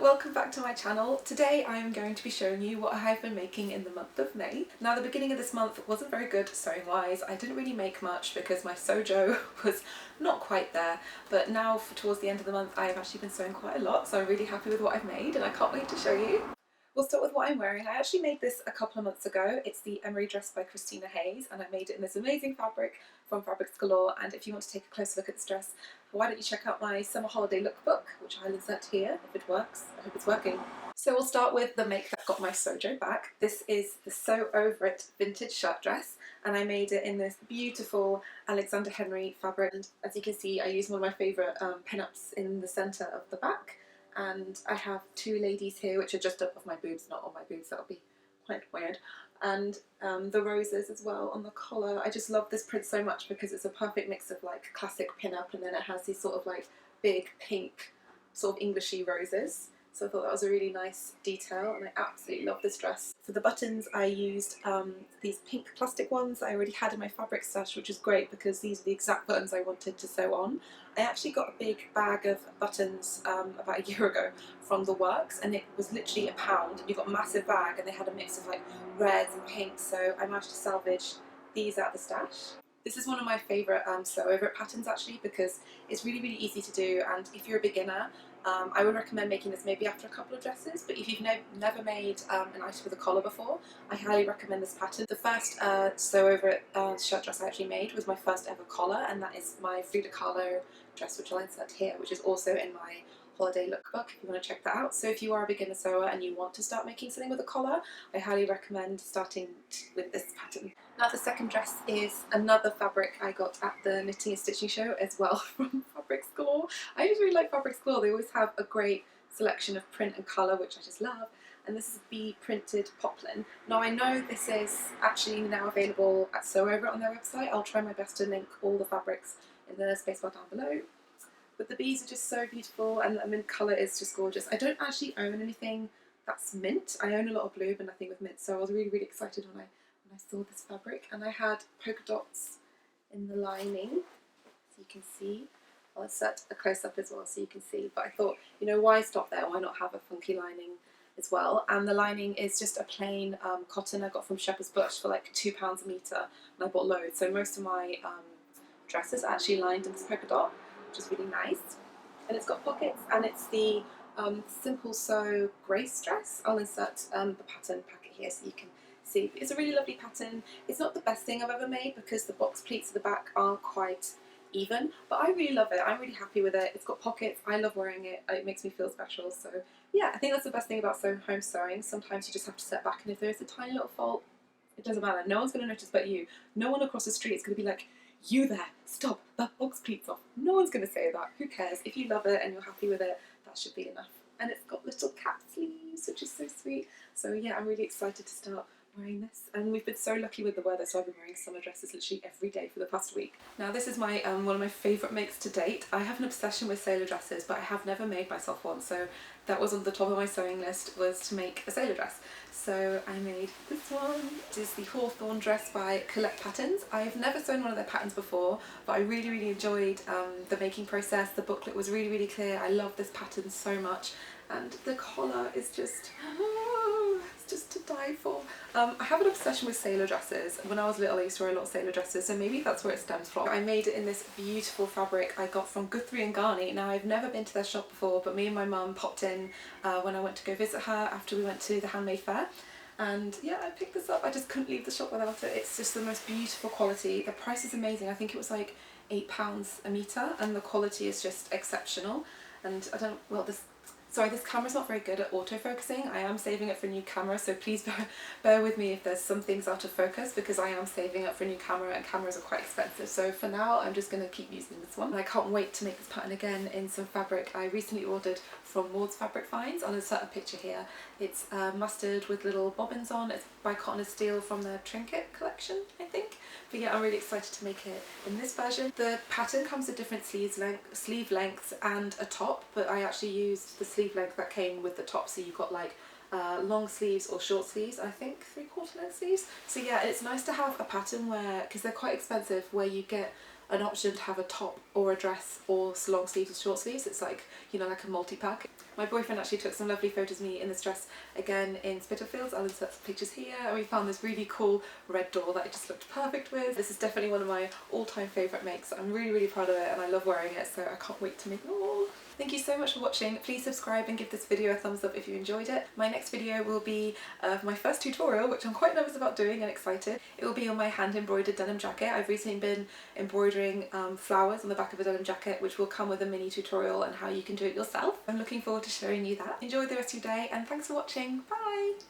welcome back to my channel. Today I am going to be showing you what I have been making in the month of May. Now the beginning of this month wasn't very good sewing wise. I didn't really make much because my sojo was not quite there, but now towards the end of the month I have actually been sewing quite a lot, so I'm really happy with what I've made and I can't wait to show you. We'll start with what I'm wearing. I actually made this a couple of months ago. It's the Emery dress by Christina Hayes and I made it in this amazing fabric from Fabrics Galore, and if you want to take a closer look at this dress, why don't you check out my summer holiday lookbook, which I'll insert here if it works. I hope it's working. So we'll start with the make that got my sojo back. This is the Sew Over It vintage shirt dress and I made it in this beautiful Alexander Henry fabric, and as you can see I used one of my favourite pin-ups in the centre of the back. And I have two ladies here which are just up of my boobs, not on my boobs, that'll be quite weird. And the roses as well on the collar. I just love this print so much because it's a perfect mix of like classic pin-up and then it has these sort of like big pink sort of Englishy roses. So I thought that was a really nice detail and I absolutely love this dress. For the buttons I used these pink plastic ones that I already had in my fabric stash, which is great because these are the exact buttons I wanted to sew on. I actually got a big bag of buttons about a year ago from the Works and it was literally £1 and you got a massive bag and they had a mix of like reds and pinks, so I managed to salvage these out of the stash. This is one of my favourite sew over it patterns actually because it's really easy to do, and if you're a beginner I would recommend making this maybe after a couple of dresses, but if you've never made an item with a collar before, I highly recommend this pattern. The first sew over it shirt dress I actually made was my first ever collar, and that is my Frida Kahlo dress, which I'll insert here, which is also in my holiday lookbook if you want to check that out. So if you are a beginner sewer and you want to start making something with a collar, I highly recommend starting with this pattern. Now the second dress is another fabric I got at the Knitting and Stitching show as well from Fabrics Galore. I just really like Fabrics Galore. They always have a great selection of print and colour, which I just love. And this is bee printed poplin. Now I know this is actually now available at Sew Over It on their website. I'll try my best to link all the fabrics in the spacebar down below. But the bees are just so beautiful and the mint colour is just gorgeous. I don't actually own anything that's mint. I own a lot of blue but nothing with mint, so I was really excited when I saw this fabric. And I had polka dots in the lining, so you can see. I'll insert a close-up as well so you can see, but I thought, you know, why stop there? Why not have a funky lining as well? And the lining is just a plain cotton I got from Shepherd's Bush for like £2 a metre, and I bought loads, so most of my dresses are actually lined in this polka dot, which is really nice. And it's got pockets, and it's the Simple Sew Grace dress. I'll insert the pattern packet here so you can see. It's a really lovely pattern. It's not the best thing I've ever made because the box pleats at the back aren't quite even, but I really love it. I'm really happy with it. It's got pockets. I love wearing it. It makes me feel special. So yeah, I think that's the best thing about home sewing. Sometimes you just have to step back, and if there's a tiny little fault, it doesn't matter. No one's going to notice but you. No one across the street is going to be like, "You there, stop, that box pleats off." No one's going to say that. Who cares? If you love it and you're happy with it, that should be enough. And it's got little cap sleeves, which is so sweet. So yeah, I'm really excited to start wearing this, and we've been so lucky with the weather, so I've been wearing summer dresses literally every day for the past week. Now this is my one of my favourite makes to date. I have an obsession with sailor dresses, but I have never made myself one, so that was on the top of my sewing list, was to make a sailor dress. So I made this one. It is the Hawthorn dress by Collect Patterns. I've never sewn one of their patterns before, but I really enjoyed the making process. The booklet was really clear. I love this pattern so much, and the collar is just to die for. I have an obsession with sailor dresses. When I was little I used to wear a lot of sailor dresses, so maybe that's where it stems from. I made it in this beautiful fabric I got from Guthrie and Ghani. Now I've never been to their shop before, but me and my mum popped in when I went to go visit her after we went to the handmade fair, and yeah, I picked this up. I just couldn't leave the shop without it. It's just the most beautiful quality. The price is amazing. I think it was like £8 a metre, and the quality is just exceptional. And I don't, well, this camera's not very good at autofocusing. I am saving it for a new camera, so please bear with me if there's some things out of focus, because I am saving up for a new camera and cameras are quite expensive. So for now I'm just going to keep using this one. And I can't wait to make this pattern again in some fabric I recently ordered from Maud's Fabric Finds. I'll insert a picture here. It's mustard with little bobbins on. It's by Cotton and Steel from their Trinket collection, I think. But yeah, I'm really excited to make it in this version. The pattern comes with different sleeve lengths and a top, but I actually used the sleeve length that came with the top, so you've got like long sleeves or short sleeves, I think 3/4 length sleeves. So yeah, it's nice to have a pattern where, because they're quite expensive, where you get an option to have a top or a dress or long sleeves or short sleeves. It's like, you know, like a multi-pack. My boyfriend actually took some lovely photos of me in this dress again in Spitalfields. I'll insert some pictures here, and we found this really cool red door that it just looked perfect with. This is definitely one of my all-time favourite makes. I'm really proud of it and I love wearing it, so I can't wait to make more. Thank you so much for watching. Please subscribe and give this video a thumbs up if you enjoyed it. My next video will be my first tutorial, which I'm quite nervous about doing and excited. It will be on my hand embroidered denim jacket. I've recently been embroidering flowers on the back of a denim jacket, which will come with a mini tutorial on how you can do it yourself. I'm looking forward to showing you that. Enjoy the rest of your day and thanks for watching. Bye!